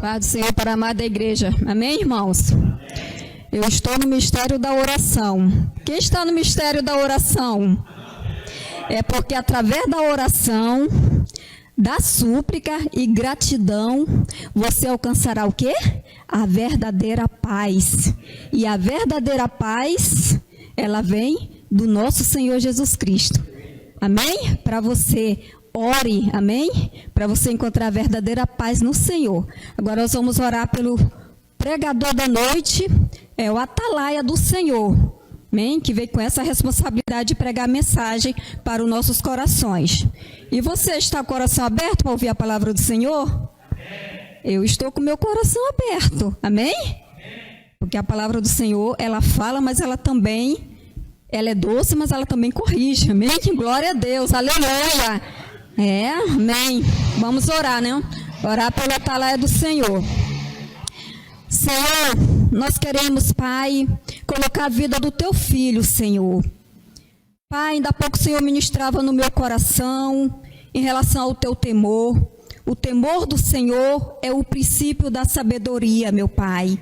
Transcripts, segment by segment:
Paz do Senhor para a amada igreja. Amém, irmãos? Eu estou no mistério da oração. Quem está no mistério da oração? É porque através da oração, da súplica e gratidão, você alcançará o quê? A verdadeira paz. E a verdadeira paz, ela vem do nosso Senhor Jesus Cristo. Amém? Para você ore, amém? Para você encontrar a verdadeira paz no Senhor. Agora nós vamos orar pelo pregador da noite, o atalaia do Senhor, amém? Que veio com essa responsabilidade de pregar a mensagem para os nossos corações. E você está com o coração aberto para ouvir a palavra do Senhor? Eu estou com o meu coração aberto, amém? Porque a palavra do Senhor, ela fala, mas ela é doce, mas ela também corrige, amém? Glória a Deus, aleluia! Amém. Vamos orar, né? Orar pela atalaia do Senhor. Senhor, nós queremos, Pai, colocar a vida do Teu Filho, Senhor. Pai, ainda há pouco o Senhor ministrava no meu coração em relação ao Teu temor. O temor do Senhor é o princípio da sabedoria, meu Pai.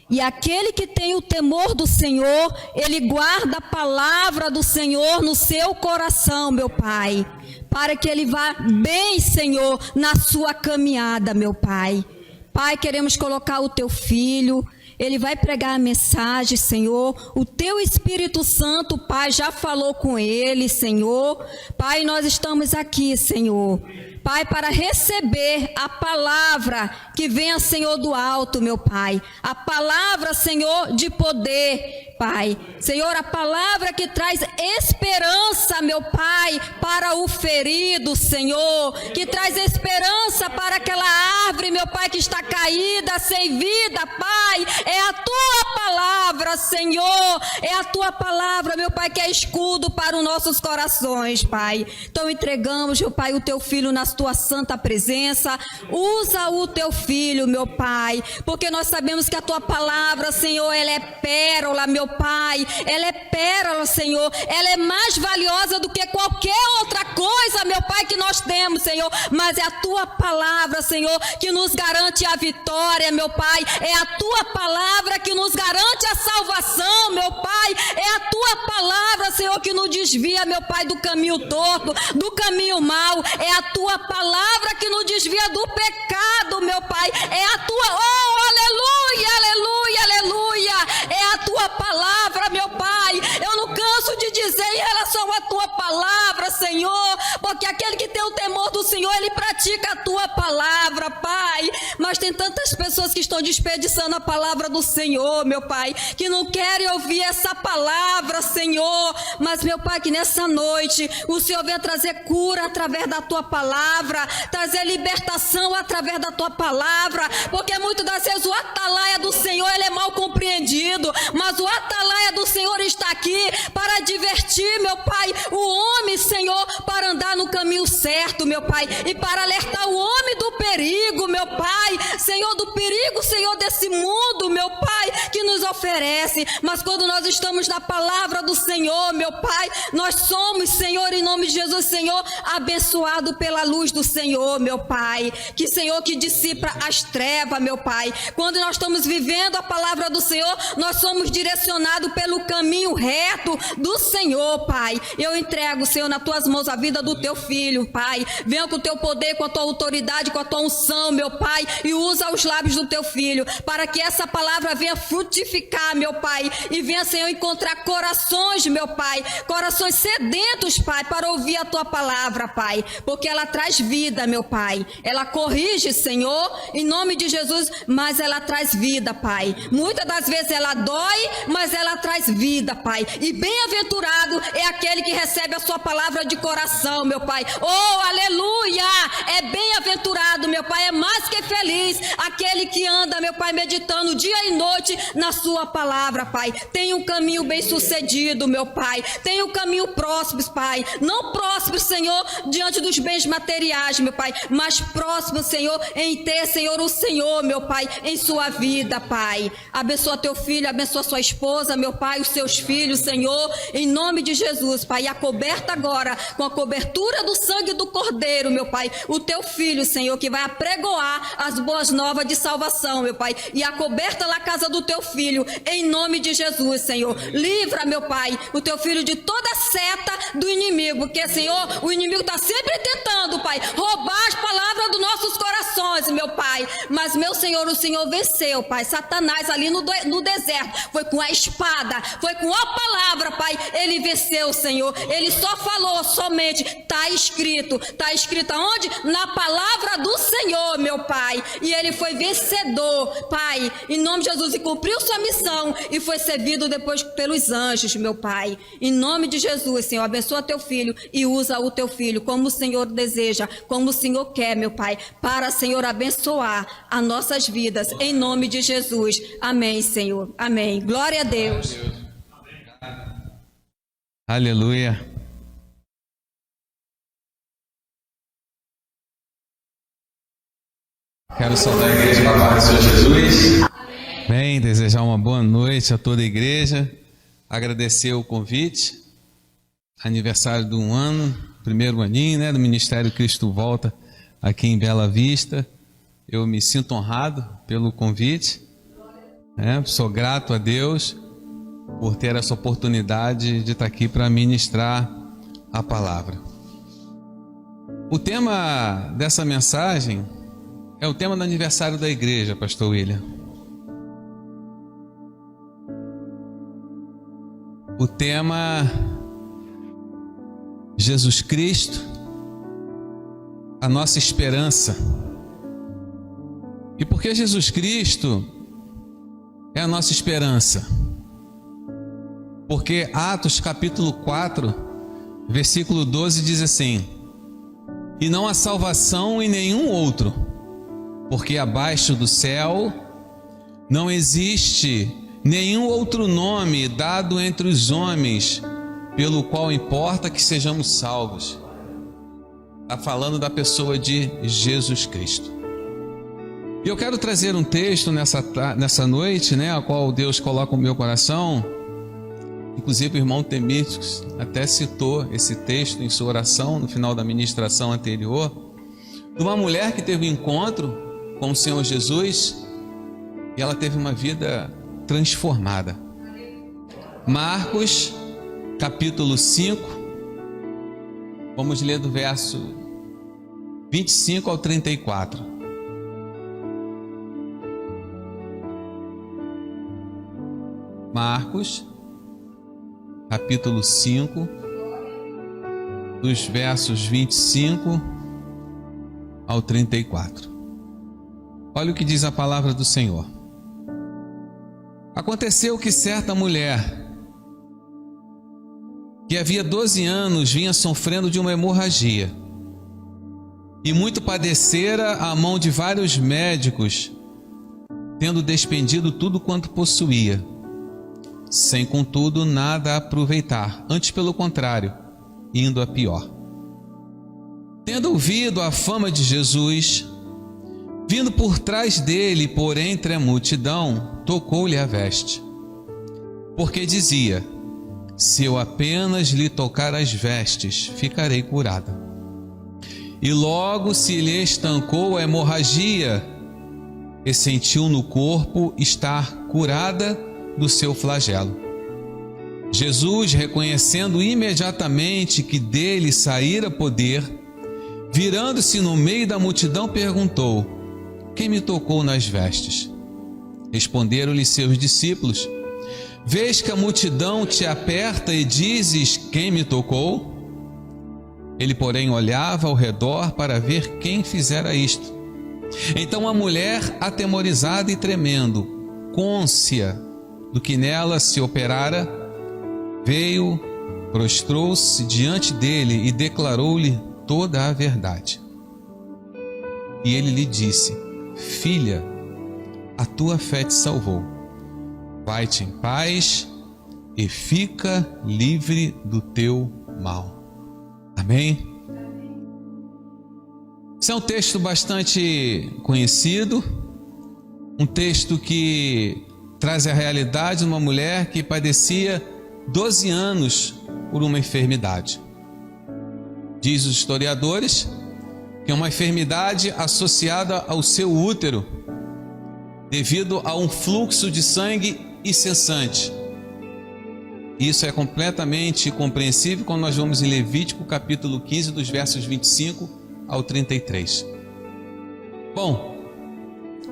E aquele que tem o temor do Senhor, ele guarda a palavra do Senhor no seu coração, meu Pai. Para que ele vá bem, Senhor, na sua caminhada, meu Pai. Pai, queremos colocar o Teu Filho, ele vai pregar a mensagem, Senhor. O Teu Espírito Santo, Pai, já falou com ele, Senhor. Pai, nós estamos aqui, Senhor. Pai, para receber a palavra que venha, Senhor, do alto, meu Pai. A palavra, Senhor, de poder, Pai. Senhor, a palavra que traz esperança, meu Pai, para o ferido, Senhor. Que traz esperança para aquela árvore, meu Pai, que está caída, sem vida, Pai. É a Tua palavra, Senhor. É a Tua palavra, meu Pai, que é escudo para os nossos corações, Pai. Então entregamos, meu Pai, o Teu Filho na Tua santa presença. Usa o Teu Filho, meu Pai, porque nós sabemos que a Tua palavra, Senhor, ela é pérola, meu Pai. Ela é pérola, Senhor. Ela é mais valiosa do que qualquer outra coisa, meu Pai, que nós temos, Senhor. Mas é a Tua palavra, Senhor, que nos garante a vitória, meu Pai. É a Tua palavra que nos garante a salvação, meu Pai. É a Tua palavra, Senhor, que nos desvia, meu Pai, do caminho torto, do caminho mau. É a Tua palavra que nos desvia do pecado, meu Pai. É a Tua, aleluia, aleluia, aleluia. É a Tua palavra, meu Pai. Eu não canso de dizer em relação à Tua palavra, Senhor, porque aquele que tem o temor do Senhor, ele pratica a Tua palavra, Pai. Mas tem tantas pessoas que estão desperdiçando a palavra do Senhor, meu Pai, que não querem ouvir essa palavra, Senhor. Mas, meu Pai, que nessa noite o Senhor venha trazer cura através da Tua palavra, trazer libertação através da Tua palavra, porque muitas das vezes o atalaia do Senhor, ele é mal compreendido, mas o atalaia do Senhor está aqui para divertir, meu Pai, o homem, Senhor, para andar no caminho certo, meu Pai, e para alertar o homem do perigo, meu Pai, Senhor, do perigo, Senhor, desse mundo, meu Pai, que nos oferece. Mas quando nós estamos na palavra do Senhor, meu Pai, nós somos, Senhor, em nome de Jesus, Senhor, abençoado pela luz do Senhor, meu Pai, que Senhor, que dissipa as trevas, meu Pai. Quando nós estamos vivendo a palavra do Senhor, nós somos direcionados pelo caminho reto do Senhor, Pai. Eu entrego, Senhor, nas Tuas mãos a vida do Teu Filho, Pai. Venha com o Teu poder, com a Tua autoridade, com a Tua unção, meu Pai, e usa os lábios do Teu Filho, para que essa palavra venha frutificar, meu Pai, e venha, Senhor, encontrar corações, meu Pai, corações sedentos, Pai, para ouvir a Tua palavra, Pai, porque ela traz vida, meu Pai. Ela corrige, Senhor, em nome de Jesus, mas ela traz vida, Pai. Muitas das vezes ela dói, mas ela traz vida, Pai. E bem-aventurado é aquele que recebe a Sua palavra de coração, meu Pai. Oh, aleluia! É bem-aventurado, meu Pai. É mais que feliz aquele que anda, meu Pai, meditando dia e noite na Sua sua palavra, Pai. Tenha um caminho bem sucedido, meu Pai. Tenha um caminho próspero, Pai. Não próspero, Senhor, diante dos bens materiais, meu Pai, mas próximo, Senhor, em ter, Senhor, o Senhor, meu Pai, em sua vida, Pai. Abençoa teu filho, abençoa sua esposa, meu Pai, os seus filhos, Senhor, em nome de Jesus, Pai. E a coberta agora, com a cobertura do sangue do Cordeiro, meu Pai, o teu filho, Senhor, que vai apregoar as boas novas de salvação, meu Pai, e a coberta na casa do teu filho, em nome de Jesus, Senhor. Livra, meu Pai, o teu filho de toda seta do inimigo, porque, Senhor, o inimigo está sempre tentando, Pai, roubar as palavras dos nossos corações, meu Pai. Mas, meu Senhor, o Senhor venceu, Pai. Satanás ali no deserto, foi com a espada, foi com a palavra, Pai, ele venceu, Senhor. Ele só falou, somente, está escrito aonde? Na palavra do Senhor, meu Pai. E ele foi vencedor, Pai, em nome de Jesus, e cumpriu sua missão e foi servido depois pelos anjos, meu Pai. Em nome de Jesus, Senhor, abençoa teu filho e usa o teu filho como o Senhor deseja, como o Senhor quer, meu Pai, para, Senhor, abençoar as nossas vidas, em nome de Jesus. Amém, Senhor. Amém. Glória a Deus. Aleluia. Quero saudar a igreja da paz do Senhor Jesus. Bem, desejar uma boa noite a toda a igreja. Agradecer o convite. Aniversário de um ano, primeiro aninho, né, do Ministério Cristo Volta aqui em Bela Vista. Eu me sinto honrado pelo convite. Sou grato a Deus por ter essa oportunidade de estar aqui para ministrar a palavra. O tema dessa mensagem é o tema do aniversário da igreja, pastor William. O tema Jesus Cristo, a nossa esperança. E por que Jesus Cristo é a nossa esperança? Porque Atos capítulo 4, versículo 12 diz assim: e não há salvação em nenhum outro, porque abaixo do céu não existe nenhum outro nome dado entre os homens pelo qual importa que sejamos salvos. Está falando da pessoa de Jesus Cristo. E eu quero trazer um texto nessa noite, a qual Deus coloca no meu coração. Inclusive o irmão Temíticos até citou esse texto em sua oração no final da ministração anterior, de uma mulher que teve um encontro com o Senhor Jesus e ela teve uma vida transformada. Marcos capítulo 5, vamos ler do verso 25 ao 34. Marcos capítulo 5, dos versos 25 ao 34. Olha o que diz a palavra do Senhor. Aconteceu que certa mulher, que havia 12 anos, vinha sofrendo de uma hemorragia, e muito padecera à mão de vários médicos, tendo despendido tudo quanto possuía, sem contudo nada aproveitar, antes pelo contrário, indo a pior. Tendo ouvido a fama de Jesus, vindo por trás dele, por entre a multidão, tocou-lhe a veste, porque dizia: se eu apenas lhe tocar as vestes, ficarei curada. E logo se lhe estancou a hemorragia, e sentiu no corpo estar curada do seu flagelo. Jesus, reconhecendo imediatamente que dele saíra poder, virando-se no meio da multidão, perguntou: quem me tocou nas vestes? Responderam-lhe seus discípulos: vês que a multidão te aperta e dizes: quem me tocou? Ele, porém, olhava ao redor para ver quem fizera isto. Então a mulher, atemorizada e tremendo, cônscia do que nela se operara, veio, prostrou-se diante dele e declarou-lhe toda a verdade. E ele lhe disse: filha, a tua fé te salvou. vai-te em paz e fica livre do teu mal. Amém? Esse é um texto bastante conhecido, um texto que traz a realidade de uma mulher que padecia 12 anos por uma enfermidade. Diz os historiadores que é uma enfermidade associada ao seu útero, devido a um fluxo de sangue incessante. Isso é completamente compreensível quando nós vamos em Levítico capítulo 15, dos versos 25 ao 33. Bom,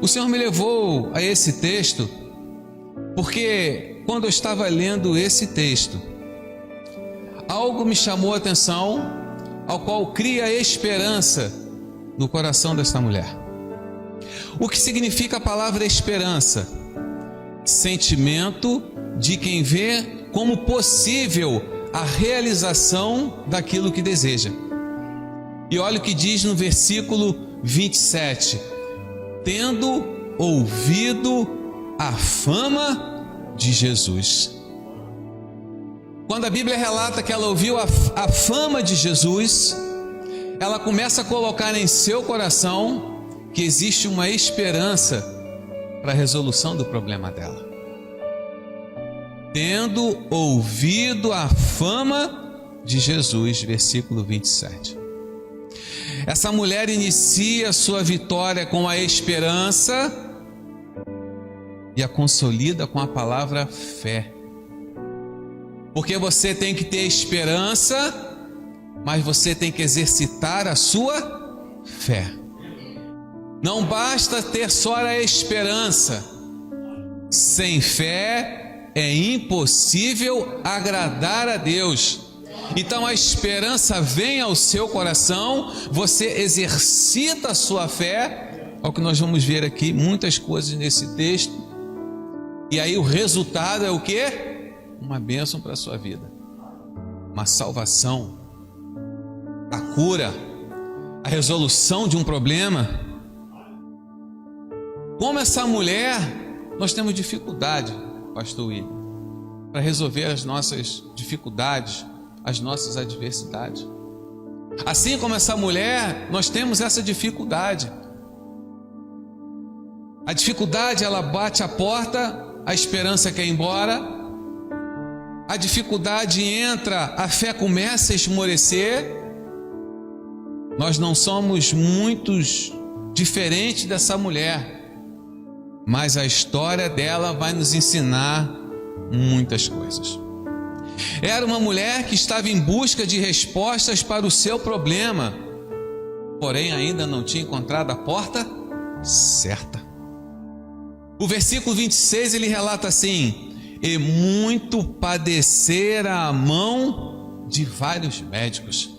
o Senhor me levou a esse texto porque quando eu estava lendo esse texto, algo me chamou a atenção, ao qual cria esperança no coração desta mulher. O que significa a palavra esperança? Sentimento de quem vê como possível a realização daquilo que deseja. E olha o que diz no versículo 27: tendo ouvido a fama de Jesus. Quando a Bíblia relata que ela ouviu a fama de Jesus, ela começa a colocar em seu coração que existe uma esperança para a resolução do problema dela. Tendo ouvido a fama de Jesus, versículo 27. Essa mulher inicia sua vitória com a esperança e a consolida com a palavra fé. Porque você tem que ter esperança, mas você tem que exercitar a sua fé. Não basta ter só a esperança. Sem fé é impossível agradar a Deus. Então a esperança vem ao seu coração, você exercita a sua fé. É o que nós vamos ver aqui, muitas coisas nesse texto. E aí o resultado é o quê? Uma bênção para a sua vida, uma salvação, a cura, a resolução de um problema. Como essa mulher, nós temos dificuldade, pastor William, para resolver as nossas dificuldades, as nossas adversidades. Assim como essa mulher, nós temos essa dificuldade. A dificuldade, ela bate a porta, a esperança quer ir embora. A dificuldade entra, a fé começa a esmorecer. Nós não somos muitos diferentes dessa mulher, mas a história dela vai nos ensinar muitas coisas. Era uma mulher que estava em busca de respostas para o seu problema, porém ainda não tinha encontrado a porta certa. O versículo 26 ele relata assim: e muito padecera a mão de vários médicos.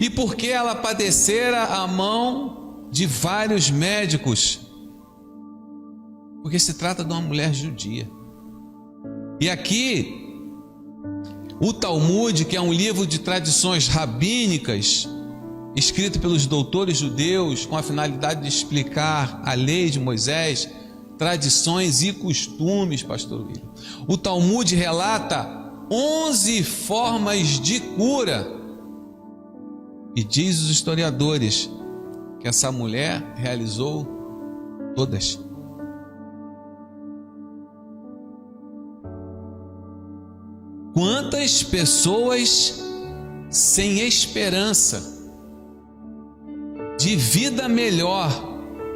E por que ela padecera a mão de vários médicos? Porque se trata de uma mulher judia. E aqui, o Talmud, que é um livro de tradições rabínicas, escrito pelos doutores judeus, com a finalidade de explicar a lei de Moisés, tradições e costumes, pastor William. O Talmud relata 11 formas de cura. E diz os historiadores que essa mulher realizou todas. Quantas pessoas sem esperança de vida melhor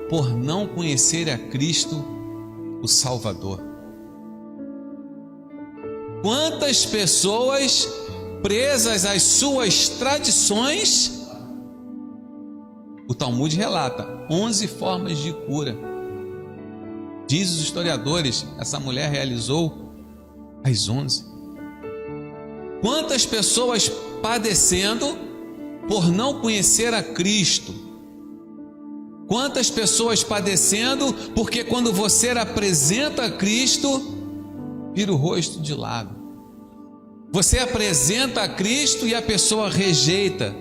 por não conhecer a Cristo, o Salvador. Quantas pessoas presas às suas tradições. O Talmud relata 11 formas de cura. Diz os historiadores, essa mulher realizou as 11. Quantas pessoas padecendo por não conhecer a Cristo? Quantas pessoas padecendo porque quando você apresenta a Cristo, vira o rosto de lado. Você apresenta a Cristo e a pessoa rejeita.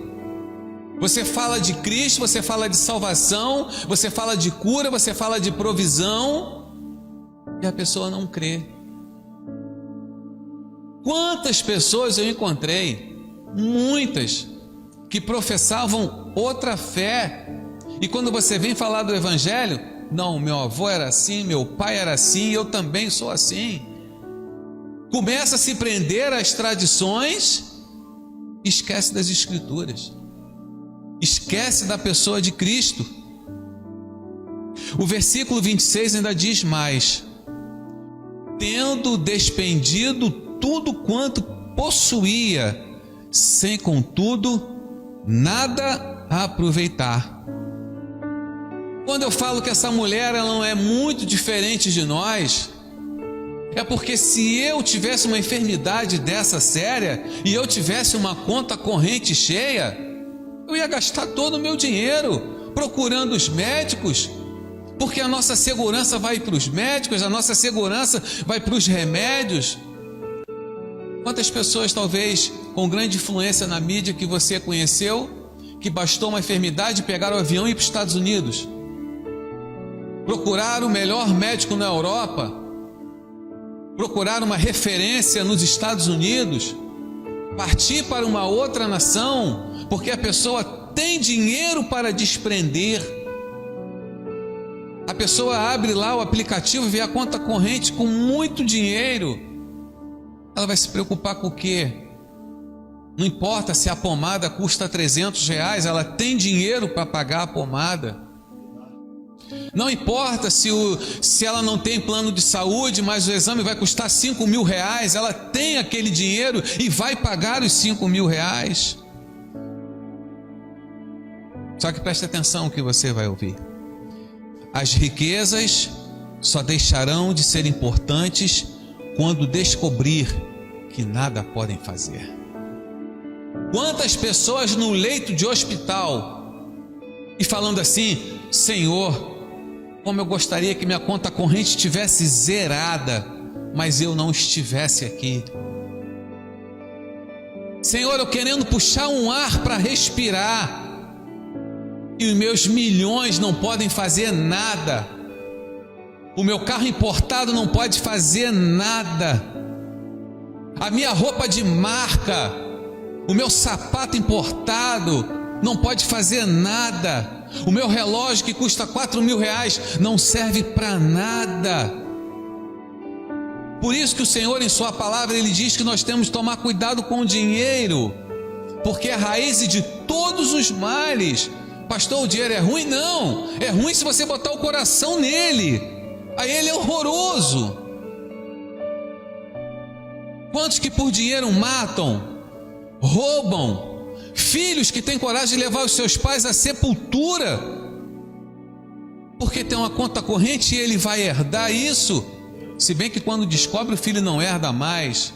Você fala de Cristo, você fala de salvação, você fala de cura, você fala de provisão, e a pessoa não crê. Quantas pessoas eu encontrei, muitas, que professavam outra fé, e quando você vem falar do Evangelho, não, meu avô era assim, meu pai era assim, eu também sou assim. Começa a se prender às tradições, esquece das Escrituras, esquece da pessoa de Cristo. O versículo 26 ainda diz mais: tendo despendido tudo quanto possuía, sem contudo nada a aproveitar. Quando eu falo que essa mulher ela não é muito diferente de nós, é porque se eu tivesse uma enfermidade dessa séria e eu tivesse uma conta corrente cheia, eu ia gastar todo o meu dinheiro procurando os médicos, porque a nossa segurança vai para os médicos, a nossa segurança vai para os remédios. Quantas pessoas, talvez com grande influência na mídia que você conheceu, que bastou uma enfermidade, pegaram o avião e ir para os Estados Unidos, procurar o melhor médico na Europa, procurar uma referência nos Estados Unidos, partir para uma outra nação, porque a pessoa tem dinheiro para desprender. A pessoa abre lá o aplicativo, vê a conta corrente com muito dinheiro, ela vai se preocupar com o quê? Não importa se a pomada custa R$300, ela tem dinheiro para pagar a pomada. Não importa se ela não tem plano de saúde, mas o exame vai custar R$5.000, ela tem aquele dinheiro e vai pagar os R$5.000. Só que preste atenção no que você vai ouvir. As riquezas só deixarão de ser importantes quando descobrir que nada podem fazer. Quantas pessoas no leito de hospital e falando assim: Senhor, como eu gostaria que minha conta corrente estivesse zerada, mas eu não estivesse aqui. Senhor, eu querendo puxar um ar para respirar, e os meus milhões não podem fazer nada. O meu carro importado não pode fazer nada. A minha roupa de marca, o meu sapato importado não pode fazer nada. O meu relógio que custa R$4.000 não serve para nada. Por isso que o Senhor, em sua palavra, Ele diz que nós temos que tomar cuidado com o dinheiro, porque é a raiz de todos os males. Pastor, o dinheiro é ruim? Não, é ruim se você botar o coração nele, aí ele é horroroso. Quantos que por dinheiro matam, roubam, filhos que têm coragem de levar os seus pais à sepultura, porque tem uma conta corrente e ele vai herdar isso, se bem que quando descobre o filho não herda mais.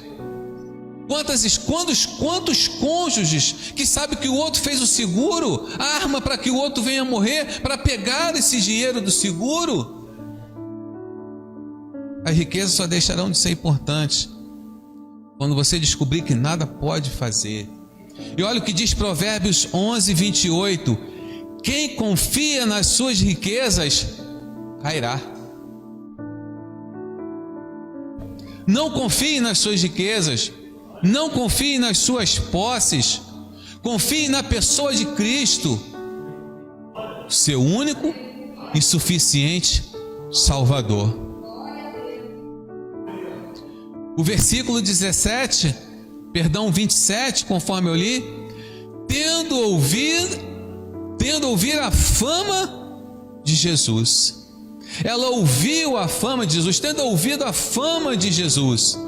Quantos cônjuges que sabem que o outro fez o seguro, arma para que o outro venha morrer, para pegar esse dinheiro do seguro. As riquezas só deixarão de ser importantes quando você descobrir que nada pode fazer. E olha o que diz Provérbios 11:28: quem confia nas suas riquezas cairá. Não confie nas suas riquezas, não confie nas suas posses, confie na pessoa de Cristo, seu único e suficiente Salvador. O versículo 27, conforme eu li: tendo ouvido a fama de Jesus. Ela ouviu a fama de Jesus, tendo ouvido a fama de Jesus.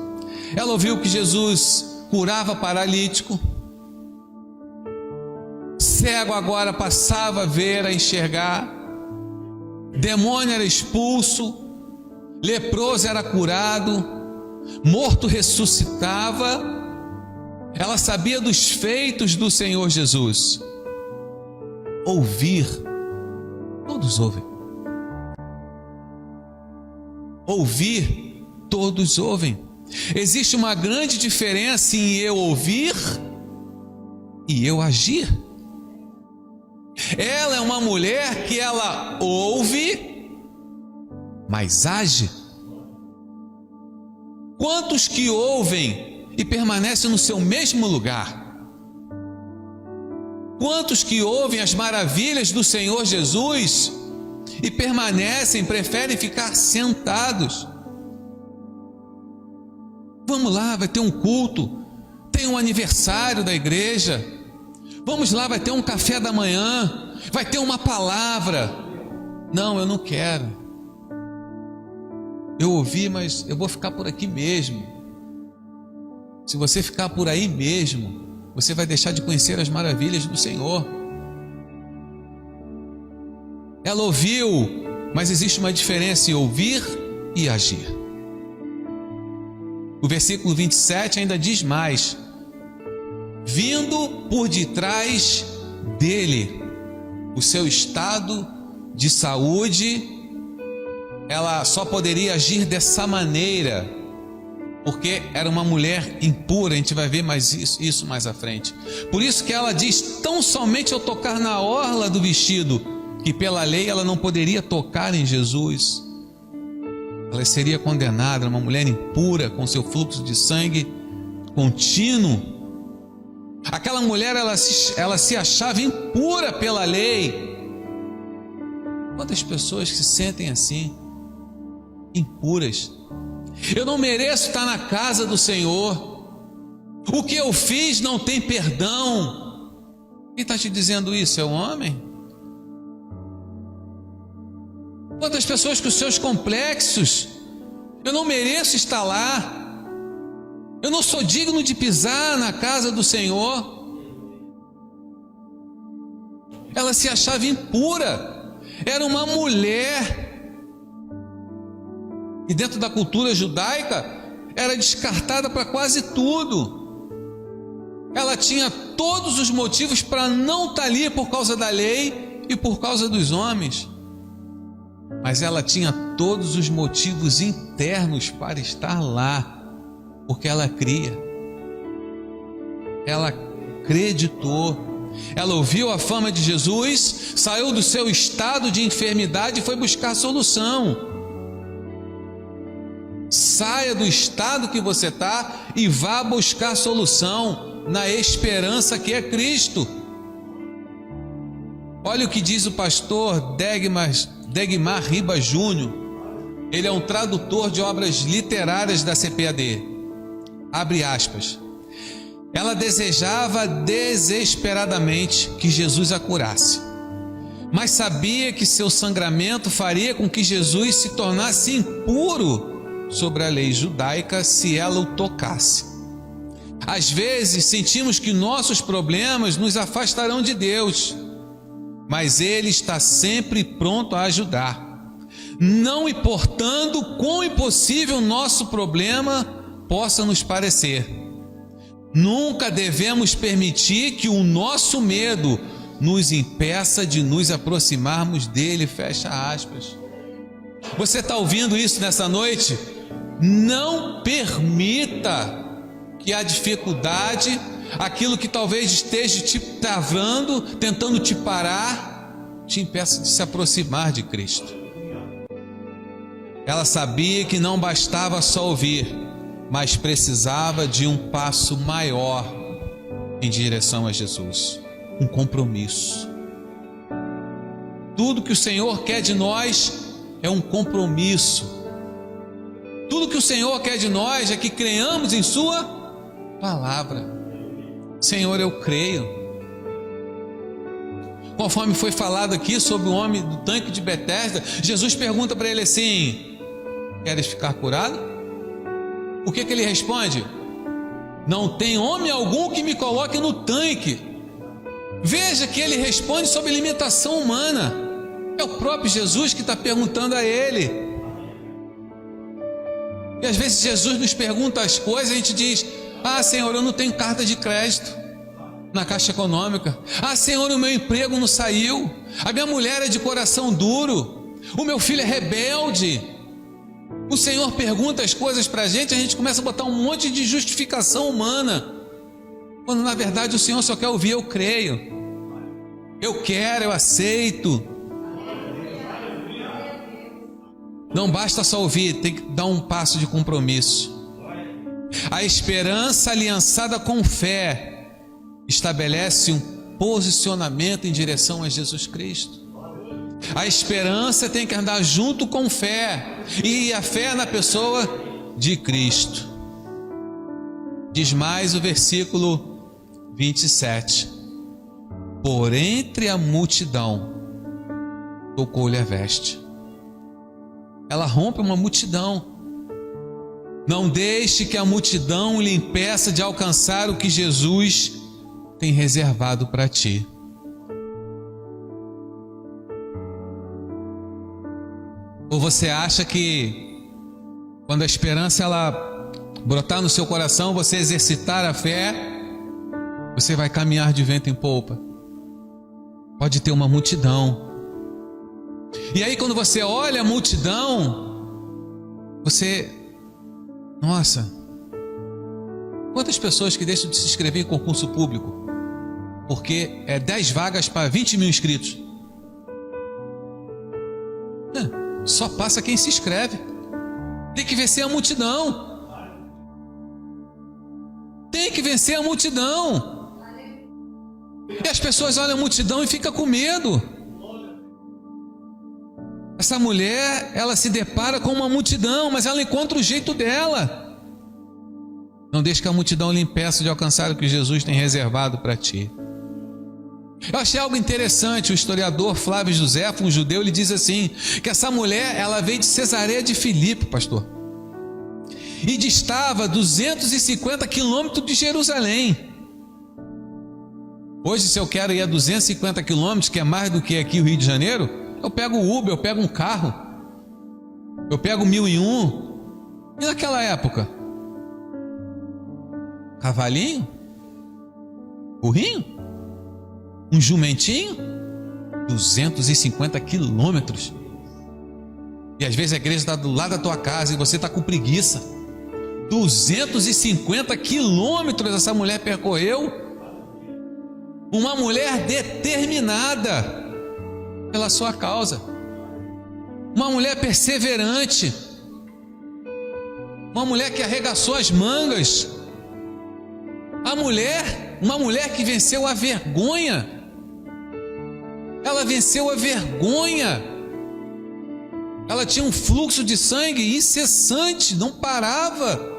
Ela ouviu que Jesus curava paralítico, cego agora passava a ver, a enxergar, demônio era expulso, leproso era curado, morto ressuscitava. Ela sabia dos feitos do Senhor Jesus. Ouvir, todos ouvem. Ouvir, todos ouvem. Existe uma grande diferença em eu ouvir e eu agir. Ela é uma mulher que ela ouve, mas age. Quantos que ouvem e permanecem no seu mesmo lugar? Quantos que ouvem as maravilhas do Senhor Jesus e permanecem, preferem ficar sentados? Vamos lá, vai ter um culto, tem um aniversário da igreja, vamos lá, vai ter um café da manhã, vai ter uma palavra. Não, eu não quero. Eu ouvi, mas eu vou ficar por aqui mesmo. Se você ficar por aí mesmo, você vai deixar de conhecer as maravilhas do Senhor. Ela ouviu, mas existe uma diferença em ouvir e agir. O versículo 27 ainda diz mais: vindo por detrás dele, o seu estado de saúde, ela só poderia agir dessa maneira, porque era uma mulher impura. A gente vai ver mais isso mais à frente. Por isso que ela diz: tão somente eu tocar na orla do vestido, que pela lei ela não poderia tocar em Jesus. Ela seria condenada, uma mulher impura, com seu fluxo de sangue contínuo. Aquela mulher, ela se achava impura pela lei. Quantas pessoas que se sentem assim, impuras? Eu não mereço estar na casa do Senhor. O que eu fiz não tem perdão. Quem está te dizendo isso? É o homem? Quantas pessoas com os seus complexos? Eu não mereço estar lá. Eu não sou digno de pisar na casa do Senhor. Ela se achava impura. Era uma mulher. E dentro da cultura judaica, era descartada para quase tudo. Ela tinha todos os motivos para não estar ali por causa da lei e por causa dos homens. Mas ela tinha todos os motivos internos para estar lá, porque ela cria. Ela acreditou. Ela ouviu a fama de Jesus, saiu do seu estado de enfermidade e foi buscar solução. Saia do estado que você está e vá buscar solução na esperança que é Cristo. Olha o que diz o pastor Degmar Ribas Júnior. Ele é um tradutor de obras literárias da CPAD. Abre aspas. Ela desejava desesperadamente que Jesus a curasse, mas sabia que seu sangramento faria com que Jesus se tornasse impuro sobre a lei judaica se ela o tocasse. Às vezes sentimos que nossos problemas nos afastarão de Deus, mas Ele está sempre pronto a ajudar, não importando quão impossível nosso problema possa nos parecer. Nunca devemos permitir que o nosso medo nos impeça de nos aproximarmos dele. Fecha aspas. Você está ouvindo isso nessa noite? Não permita que a dificuldade, aquilo que talvez esteja te travando, tentando te parar, te impeça de se aproximar de Cristo. Ela sabia que não bastava só ouvir, mas precisava de um passo maior em direção a Jesus, um compromisso. Tudo que o Senhor quer de nós é um compromisso. Tudo que o Senhor quer de nós é que creiamos em sua palavra. Senhor, eu creio. Conforme foi falado aqui sobre o homem do tanque de Betesda, Jesus pergunta para ele assim: queres ficar curado? O que ele responde? Não tem homem algum que me coloque no tanque. Veja que ele responde sobre limitação humana. É o próprio Jesus que está perguntando a ele. E às vezes Jesus nos pergunta as coisas, a gente diz: ah, Senhor, eu não tenho carta de crédito na Caixa Econômica. Ah, Senhor, o meu emprego não saiu. A minha mulher é de coração duro. O meu filho é rebelde. O Senhor pergunta as coisas para a gente começa a botar um monte de justificação humana, quando na verdade o Senhor só quer ouvir: eu creio, eu quero, eu aceito. Não basta só ouvir, tem que dar um passo de compromisso. A esperança aliançada com fé estabelece um posicionamento em direção a Jesus Cristo. A esperança tem que andar junto com fé, e a fé na pessoa de Cristo. Diz mais o versículo 27: por entre a multidão tocou-lhe a veste. Ela rompe uma multidão. Não deixe que a multidão lhe impeça de alcançar o que Jesus tem reservado para ti. Ou você acha que quando a esperança ela brotar no seu coração, você exercitar a fé, você vai caminhar de vento em polpa? Pode ter uma multidão. E aí quando você olha a multidão, você... Nossa, quantas pessoas que deixam de se inscrever em concurso público porque é 10 vagas para 20 mil inscritos. Só passa quem se inscreve. Tem que vencer a multidão. Tem que vencer a multidão. E as pessoas olham a multidão e ficam com medo. Essa mulher, ela se depara com uma multidão, mas ela encontra o jeito dela. Não deixe que a multidão lhe impeça de alcançar o que Jesus tem reservado para ti. Eu achei algo interessante. O historiador Flávio Josefo, um judeu, ele diz assim, que essa mulher, ela veio de Cesareia de Filipe, pastor, e distava 250 quilômetros de Jerusalém. Hoje, se eu quero ir a 250 quilômetros, que é mais do que aqui o Rio de Janeiro, eu pego o Uber, eu pego um carro, eu pego o 1001. E naquela época? Cavalinho? Burrinho? Um jumentinho? 250 quilômetros. E às vezes a igreja está do lado da tua casa e você está com preguiça. 250 quilômetros essa mulher percorreu. Uma mulher determinada pela sua causa, uma mulher perseverante, uma mulher que arregaçou as mangas, uma mulher que venceu a vergonha. Ela venceu a vergonha. Ela tinha um fluxo de sangue incessante, não parava.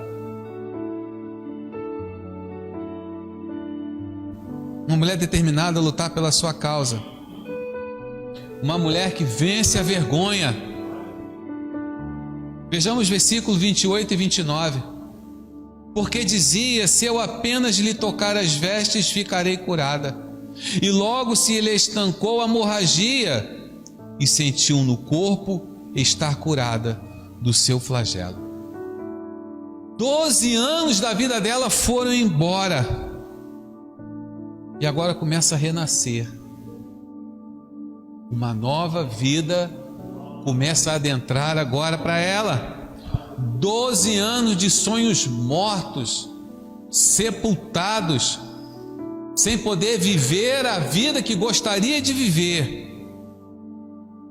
Uma mulher determinada a lutar pela sua causa. Uma mulher que vence a vergonha. Vejamos versículos 28 e 29. Porque dizia: se eu apenas lhe tocar as vestes, ficarei curada. E logo se lhe estancou a hemorragia e sentiu no corpo estar curada do seu flagelo. 12 anos da vida dela foram embora. E agora começa a renascer. Uma nova vida começa a adentrar agora para ela. 12 anos de sonhos mortos, sepultados, sem poder viver a vida que gostaria de viver.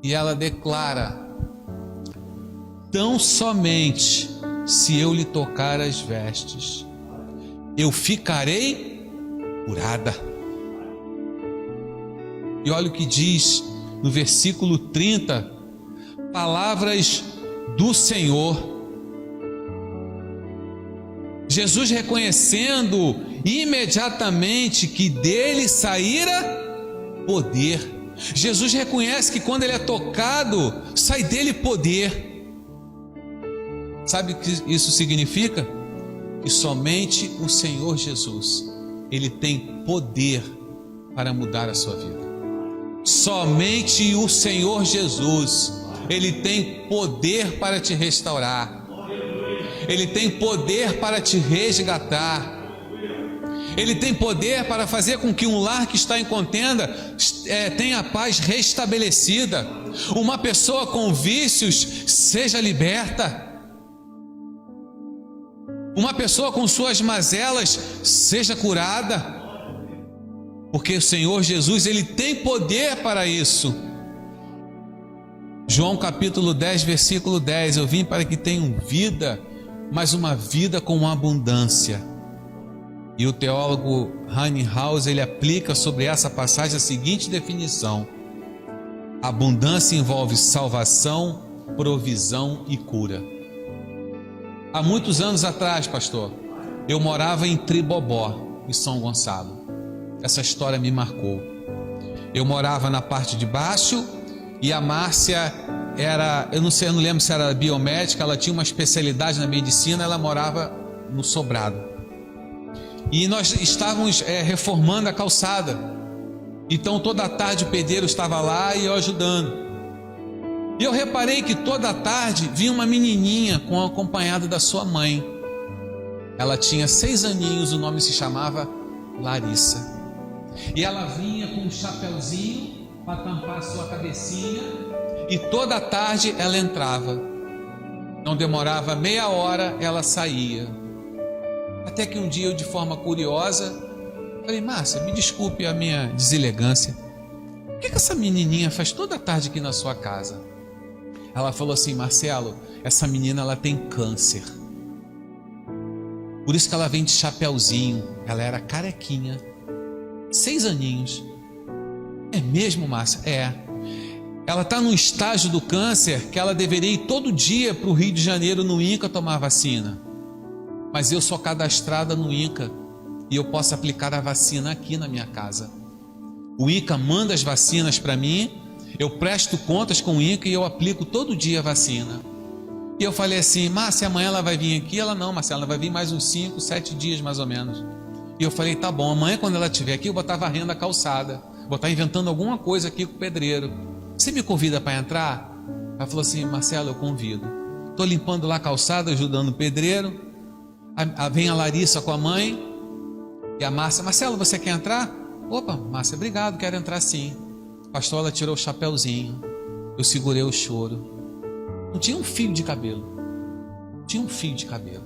E ela declara: tão somente se eu lhe tocar as vestes, eu ficarei curada. E olha o que diz no versículo 30, palavras do Senhor. Jesus reconhecendo imediatamente que dele saíra poder. Jesus reconhece que quando ele é tocado, sai dele poder. Sabe o que isso significa? Que somente o Senhor Jesus, ele tem poder para mudar a sua vida. Somente o Senhor Jesus, ele tem poder para te restaurar. Ele tem poder para te resgatar. Ele tem poder para fazer com que um lar que está em contenda tenha a paz restabelecida. Uma pessoa com vícios seja liberta. Uma pessoa com suas mazelas seja curada. Porque o Senhor Jesus, ele tem poder para isso. João capítulo 10, versículo 10: eu vim para que tenham vida mas uma vida com abundância. E o teólogo Heinhaus, ele aplica sobre essa passagem a seguinte definição: abundância envolve salvação, provisão e cura. Há muitos anos atrás, pastor, eu morava em Tribobó, em São Gonçalo. Essa história me marcou. Eu morava na parte de baixo e a Márcia era, eu não lembro se era biomédica, ela tinha uma especialidade na medicina, ela morava no sobrado. E nós estávamos reformando a calçada. Então toda tarde o pedreiro estava lá e eu ajudando. E eu reparei que toda tarde vinha uma menininha acompanhada da sua mãe. Ela tinha 6 aninhos, o nome se chamava Larissa. E ela vinha com um chapeuzinho para tampar a sua cabecinha. E toda tarde ela entrava. Não demorava meia hora, ela saía. Até que um dia eu, de forma curiosa, falei: Márcia, me desculpe a minha deselegância, o que essa menininha faz toda tarde aqui na sua casa? Ela falou assim: Marcelo, essa menina ela tem câncer. Por isso que ela vem de chapeuzinho. Ela era carequinha, 6 aninhos. É mesmo, Márcia? É. Ela está num estágio do câncer que ela deveria ir todo dia para o Rio de Janeiro, no INCA, tomar vacina. Mas eu sou cadastrada no INCA e eu posso aplicar a vacina aqui na minha casa. O INCA manda as vacinas para mim, eu presto contas com o INCA e eu aplico todo dia a vacina. E eu falei assim: Márcia, amanhã ela vai vir aqui? Ela: não, Marcela, ela vai vir mais uns 5, 7 dias mais ou menos. E eu falei: tá bom, amanhã quando ela estiver aqui eu vou estar varrendo a calçada, vou estar inventando alguma coisa aqui com o pedreiro. Você me convida para entrar? Ela falou assim: Marcelo, eu convido. Estou limpando lá a calçada, ajudando o pedreiro. Vem a Larissa com a mãe e a Márcia: Marcelo, você quer entrar? Opa, Márcia, obrigado, quero entrar sim. Pastor, ela tirou o chapeuzinho. Eu segurei o choro. Não tinha um fio de cabelo. Não tinha um fio de cabelo.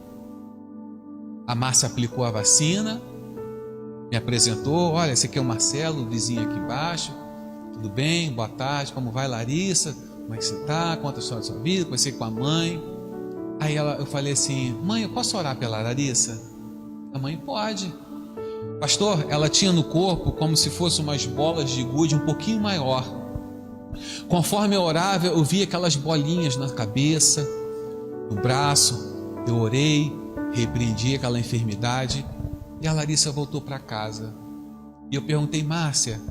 A Márcia aplicou a vacina, me apresentou: olha, esse aqui é o Marcelo, o vizinho aqui embaixo. Tudo bem? Boa tarde, como vai, Larissa? Como é que você está? Conta a história da sua vida. Comecei com a mãe. Aí eu falei assim: mãe, eu posso orar pela Larissa? A mãe: pode. Pastor, ela tinha no corpo como se fossem umas bolas de gude um pouquinho maior. Conforme eu orava, eu via aquelas bolinhas na cabeça, no braço. Eu orei, repreendi aquela enfermidade e a Larissa voltou para casa. E eu perguntei: Márcia,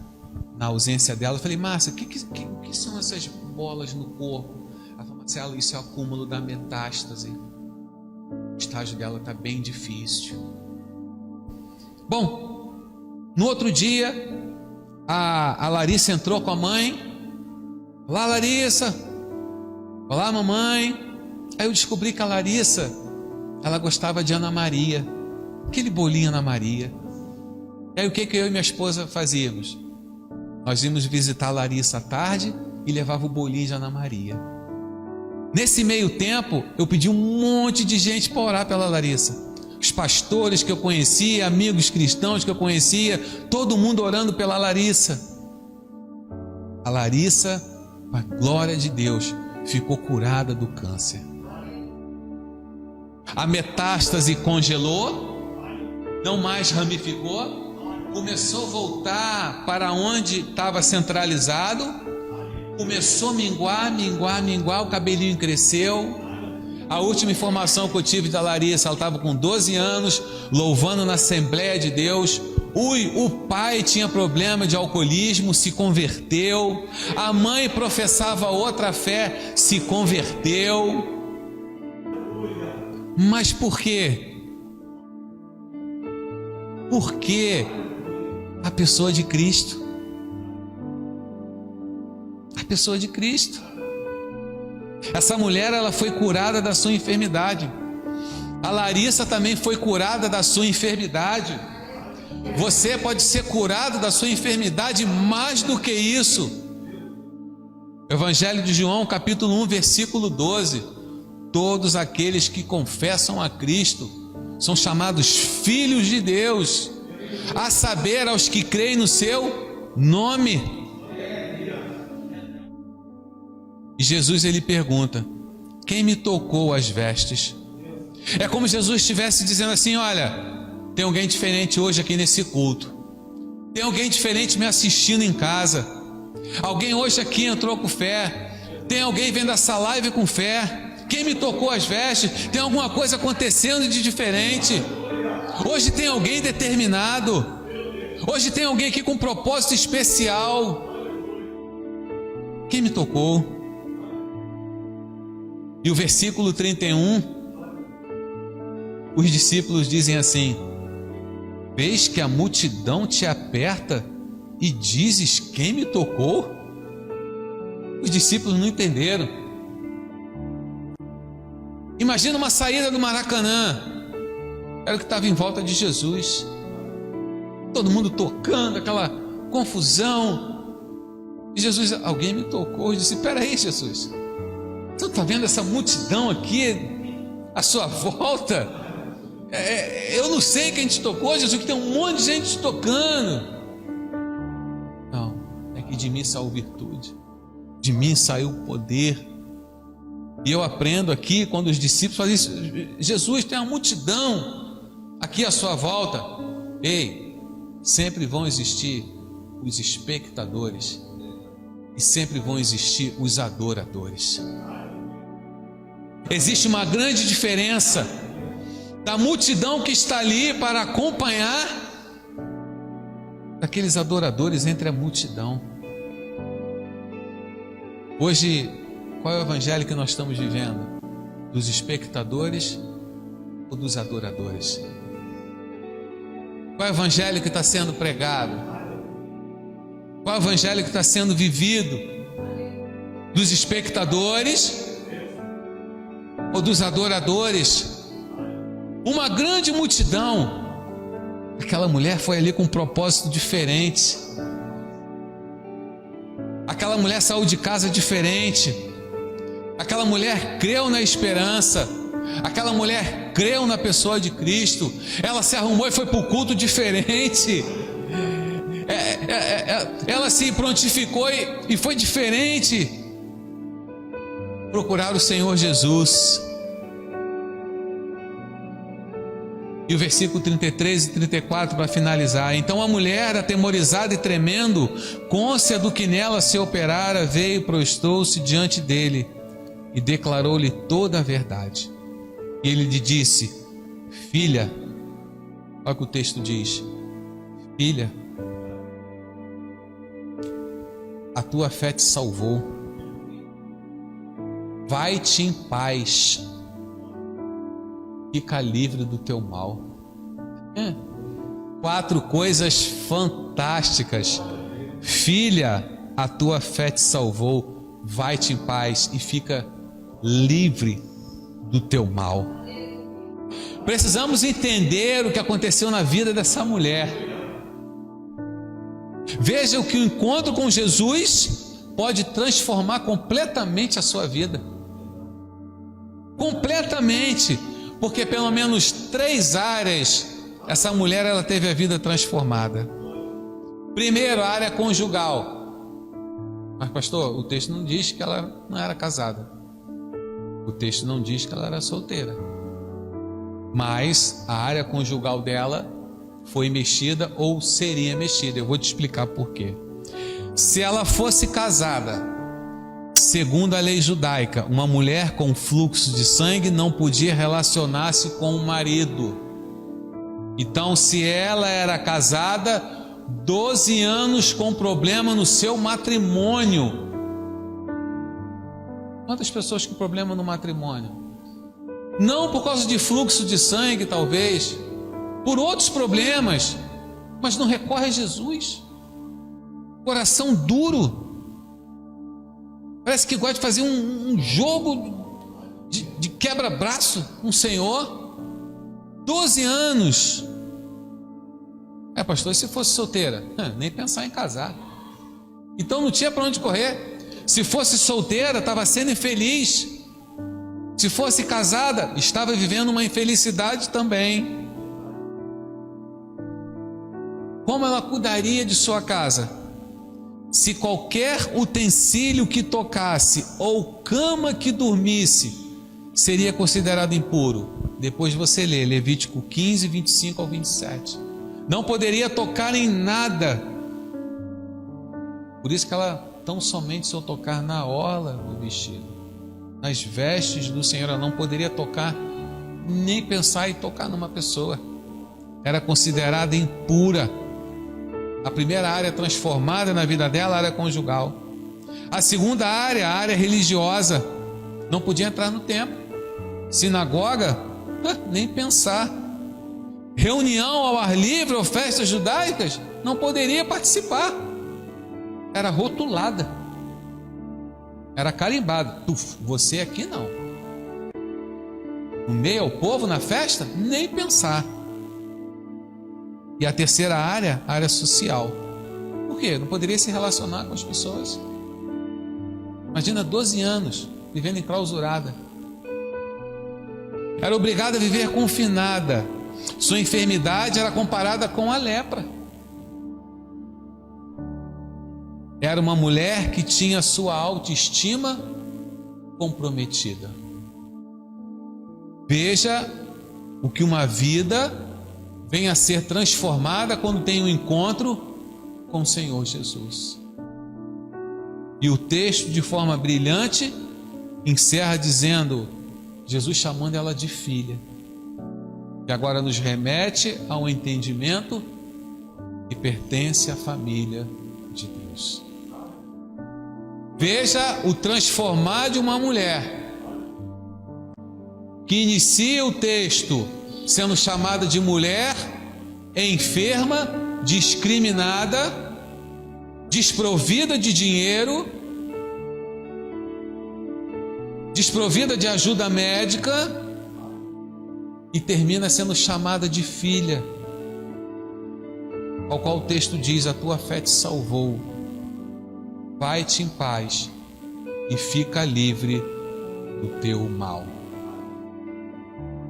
na ausência dela, eu falei: Márcia, o que são essas bolas no corpo? Ela falou: Marcelo, isso é o acúmulo da metástase. O estágio dela está bem difícil. Bom, no outro dia, a Larissa entrou com a mãe. Olá, Larissa. Olá, mamãe. Aí eu descobri que a Larissa, ela gostava de Ana Maria, aquele bolinho Ana Maria. E aí o que eu e minha esposa fazíamos? Nós íamos visitar a Larissa à tarde e levava o bolinho de Ana Maria. Nesse meio tempo, eu pedi um monte de gente para orar pela Larissa. Os pastores que eu conhecia, amigos cristãos que eu conhecia, todo mundo orando pela Larissa. A Larissa, com a glória de Deus, ficou curada do câncer. A metástase congelou, não mais ramificou, começou a voltar para onde estava centralizado, começou a minguar, o cabelinho cresceu. A última informação que eu tive da Larissa, ela estava com 12 anos, louvando na Assembleia de Deus. O pai tinha problema de alcoolismo, se converteu. A mãe professava outra fé, se converteu. Mas por quê? Porque a pessoa de Cristo. A pessoa de Cristo. Essa mulher, ela foi curada da sua enfermidade. A Larissa também foi curada da sua enfermidade. Você pode ser curado da sua enfermidade mais do que isso. Evangelho de João, capítulo 1, versículo 12. Todos aqueles que confessam a Cristo são chamados filhos de Deus, a saber, aos que creem no seu nome. E Jesus, ele pergunta: quem me tocou as vestes? É como Jesus estivesse dizendo assim: olha, tem alguém diferente hoje aqui nesse culto. Tem alguém diferente me assistindo em casa. Alguém hoje aqui entrou com fé. Tem alguém vendo essa live com fé. Quem me tocou as vestes? Tem alguma coisa acontecendo de diferente. Hoje tem alguém determinado. Hoje tem alguém aqui com um propósito especial. Quem me tocou? E o versículo 31, os discípulos dizem assim: vês que a multidão te aperta e dizes: quem me tocou? Os discípulos não entenderam. Imagina uma saída do Maracanã. Era o que estava em volta de Jesus. Todo mundo tocando, aquela confusão. E Jesus: alguém me tocou. Eu disse: espera aí, Jesus, você não está vendo essa multidão aqui à sua volta? Eu não sei quem te tocou, Jesus, que tem um monte de gente te tocando. Não, é que de mim saiu virtude, de mim saiu poder. E eu aprendo aqui, quando os discípulos fazem isso: Jesus, tem uma multidão aqui à sua volta. Ei, sempre vão existir os espectadores e sempre vão existir os adoradores. Existe uma grande diferença da multidão que está ali para acompanhar daqueles adoradores entre a multidão. Hoje, qual é o evangelho que nós estamos vivendo? Dos espectadores ou dos adoradores? Qual é o evangelho que está sendo pregado? Qual é o evangelho que está sendo vivido? Dos espectadores ou dos adoradores? Uma grande multidão. Aquela mulher foi ali com um propósito diferente. Aquela mulher saiu de casa diferente. Aquela mulher creu na esperança. Aquela mulher creu na pessoa de Cristo. Ela se arrumou e foi para o culto diferente. Ela se prontificou e foi diferente. Procurar o Senhor Jesus. E o versículo 33 e 34 para finalizar: então a mulher, atemorizada e tremendo, cônscia do que nela se operara, veio e prostrou-se diante dele e declarou-lhe toda a verdade. E ele lhe disse: filha, olha o que o texto diz: filha, a tua fé te salvou, vai-te em paz, fica livre do teu mal. 4 coisas fantásticas. Filha, a tua fé te salvou, vai-te em paz e fica livre do teu mal. Precisamos entender o que aconteceu na vida dessa mulher. Veja o que o encontro com Jesus pode transformar completamente a sua vida. Completamente. Porque pelo menos 3 áreas essa mulher ela teve a vida transformada. Primeiro, a área conjugal. Mas pastor, o texto não diz que ela não era casada. O texto não diz que ela era solteira. Mas a área conjugal dela foi mexida ou seria mexida. Eu vou te explicar por quê. Se ela fosse casada, segundo a lei judaica, uma mulher com fluxo de sangue não podia relacionar-se com o marido. Então, se ela era casada, 12 anos com problema no seu matrimônio. Quantas pessoas com problema no matrimônio? Não por causa de fluxo de sangue, talvez, por outros problemas, mas não recorre a Jesus. Coração duro. Parece que gosta de fazer um jogo de quebra-braço com o Senhor. 12 anos. Pastor, e se fosse solteira? Nem pensar em casar. Então não tinha para onde correr. Se fosse solteira, estava sendo infeliz. Se fosse casada, estava vivendo uma infelicidade também. Como ela cuidaria de sua casa? Se qualquer utensílio que tocasse ou cama que dormisse seria considerado impuro, Depois você lê Levítico 15, 25 ao 27. Não poderia tocar em nada. Por isso que ela, tão somente se eu tocar na orla do vestido, nas vestes do Senhor, ela não poderia tocar, nem pensar em tocar numa pessoa. Era considerada impura. A primeira área transformada na vida dela, a área conjugal. A segunda área, a área religiosa, não podia entrar no templo. Sinagoga, nem pensar. Reunião ao ar livre ou festas judaicas, não poderia participar. Era rotulada, era carimbada. Você aqui não. No meio ao povo, na festa, nem pensar. E a terceira área, a área social. Por quê? Não poderia se relacionar com as pessoas. Imagina 12 anos vivendo enclausurada. Era obrigada a viver confinada. Sua enfermidade era comparada com a lepra. Era uma mulher que tinha sua autoestima comprometida. Veja o que uma vida vem a ser transformada quando tem um encontro com o Senhor Jesus. E o texto, de forma brilhante, encerra dizendo, Jesus chamando ela de filha. E agora nos remete ao entendimento que pertence à família de Deus. Veja o transformar de uma mulher que inicia o texto sendo chamada de mulher enferma, discriminada, desprovida de dinheiro, desprovida de ajuda médica, e termina sendo chamada de filha, ao qual o texto diz: a tua fé te salvou, vai-te em paz e fica livre do teu mal.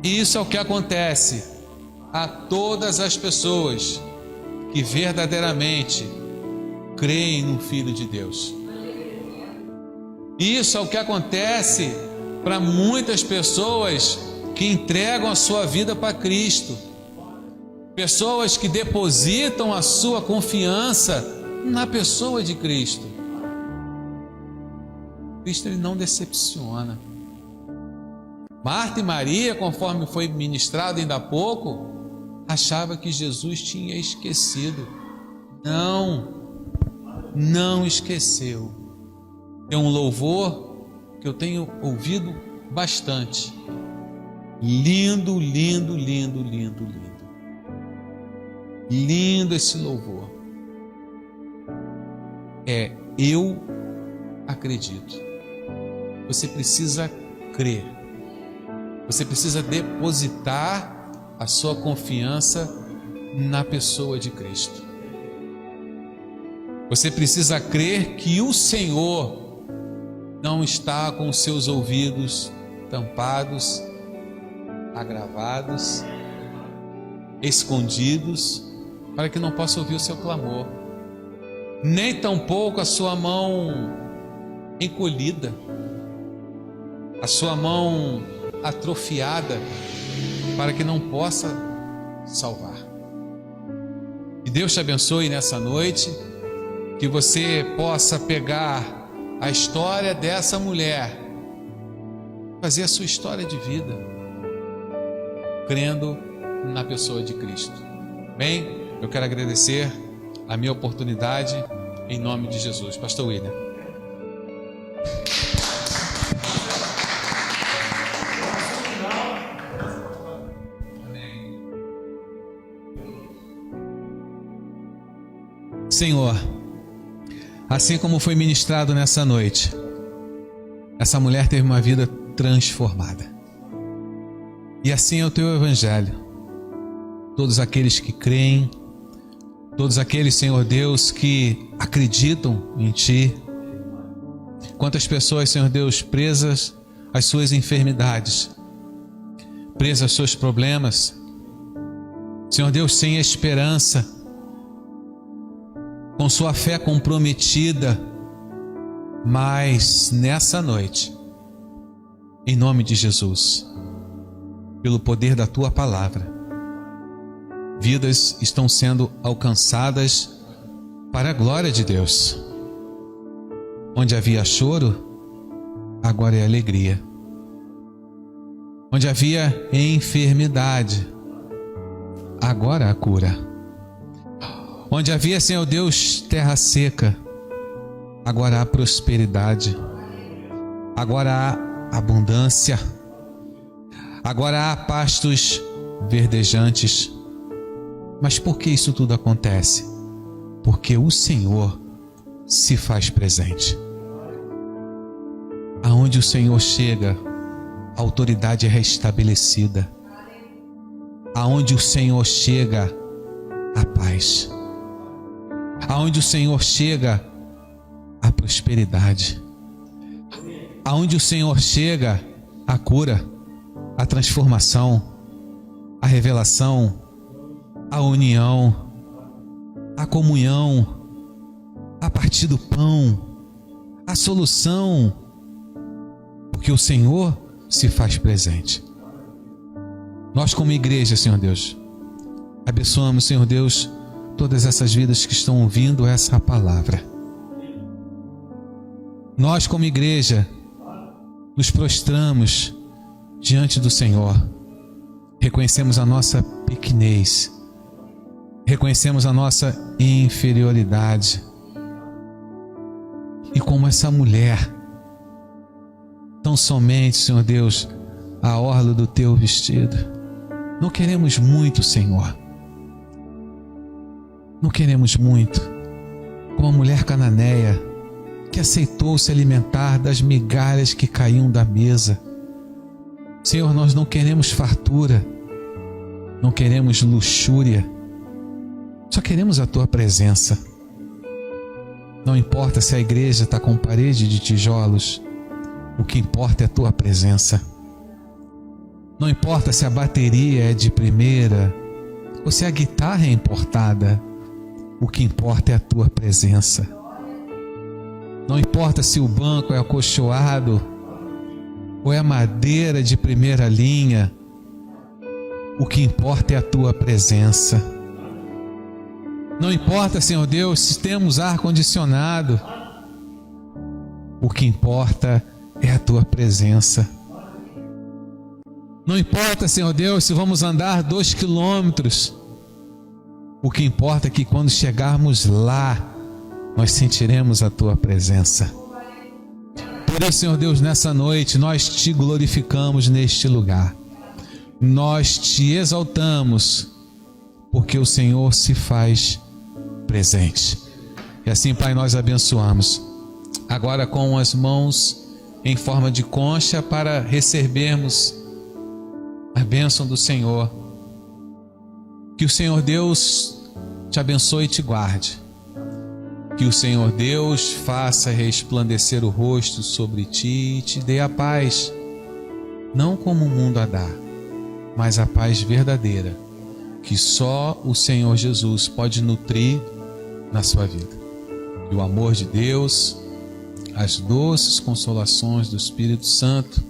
Isso é o que acontece a todas as pessoas que verdadeiramente creem no Filho de Deus. Isso é o que acontece para muitas pessoas que entregam a sua vida para Cristo. Pessoas que depositam a sua confiança na pessoa de Cristo. Cristo, ele não decepciona. Marta e Maria, conforme foi ministrado ainda há pouco, achava que Jesus tinha esquecido. Não esqueceu. Tem um louvor que eu tenho ouvido bastante. Lindo, lindo, lindo, lindo, lindo. Lindo esse louvor. Eu acredito. Você precisa crer. Você precisa depositar a sua confiança na pessoa de Cristo. Você precisa crer que o Senhor não está com os seus ouvidos tampados, agravados, escondidos, para que não possa ouvir o seu clamor, nem tampouco a sua mão encolhida, a sua mão atrofiada, para que não possa salvar. Que Deus te abençoe nessa noite, que você possa pegar a história dessa mulher, fazer a sua história de vida, crendo na pessoa de Cristo. Bem, eu quero agradecer a minha oportunidade em nome de Jesus. Pastor William. Senhor, assim como foi ministrado nessa noite, essa mulher teve uma vida transformada. E assim é o teu evangelho. Todos aqueles que creem, todos aqueles, Senhor Deus, que acreditam em Ti. Quantas pessoas, Senhor Deus, presas às suas enfermidades, presas aos seus problemas, Senhor Deus, sem esperança, com sua fé comprometida, mas nessa noite, em nome de Jesus, pelo poder da tua palavra, vidas estão sendo alcançadas para a glória de Deus. Onde havia choro, agora é alegria. Onde havia enfermidade, agora há cura. Onde havia, Senhor Deus, terra seca, agora há prosperidade. Agora há abundância. Agora há pastos verdejantes. Mas por que isso tudo acontece? Porque o Senhor se faz presente. Aonde o Senhor chega, a autoridade é restabelecida. Aonde o Senhor chega, a paz. Aonde o Senhor chega, a prosperidade. Aonde o Senhor chega, a cura, a transformação, a revelação, a união, a comunhão, a partir do pão, a solução, porque o Senhor se faz presente. Nós, como igreja, Senhor Deus, abençoamos, Senhor Deus, todas essas vidas que estão ouvindo essa palavra. Nós, como igreja, nos prostramos diante do Senhor, reconhecemos a nossa pequenez, reconhecemos a nossa inferioridade, e como essa mulher, tão somente, Senhor Deus, a orla do teu vestido. Não queremos muito, Senhor, não queremos muito, como a mulher cananeia que aceitou se alimentar das migalhas que caíam da mesa. Senhor, nós não queremos fartura, não queremos luxúria, só queremos a tua presença. Não importa se a igreja está com parede de tijolos, o que importa é a tua presença. Não importa se a bateria é de primeira ou se a guitarra é importada, o que importa é a tua presença. Não importa se o banco é acolchoado ou é madeira de primeira linha, o que importa é a tua presença. Não importa, Senhor Deus, se temos ar-condicionado, o que importa é a tua presença. Não importa, Senhor Deus, se vamos andar 2 quilômetros, o que importa é que quando chegarmos lá, nós sentiremos a tua presença. Por isso, Senhor Deus, nessa noite nós te glorificamos neste lugar. Nós te exaltamos, porque o Senhor se faz presente. E assim, Pai, nós abençoamos. Agora com as mãos em forma de concha para recebermos a bênção do Senhor. Que o Senhor Deus te abençoe e te guarde. Que o Senhor Deus faça resplandecer o rosto sobre ti e te dê a paz, não como o mundo a dá, mas a paz verdadeira, que só o Senhor Jesus pode nutrir na sua vida. E o amor de Deus, as doces consolações do Espírito Santo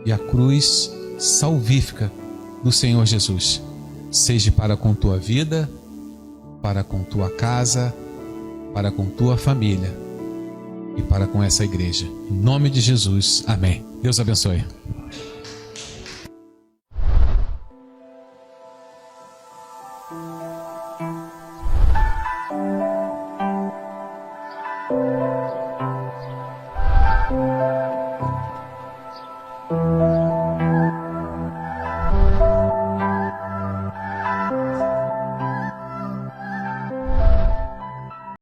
e a cruz salvífica do Senhor Jesus seja para com tua vida, para com tua casa, para com tua família e para com essa igreja. Em nome de Jesus, amém. Deus abençoe.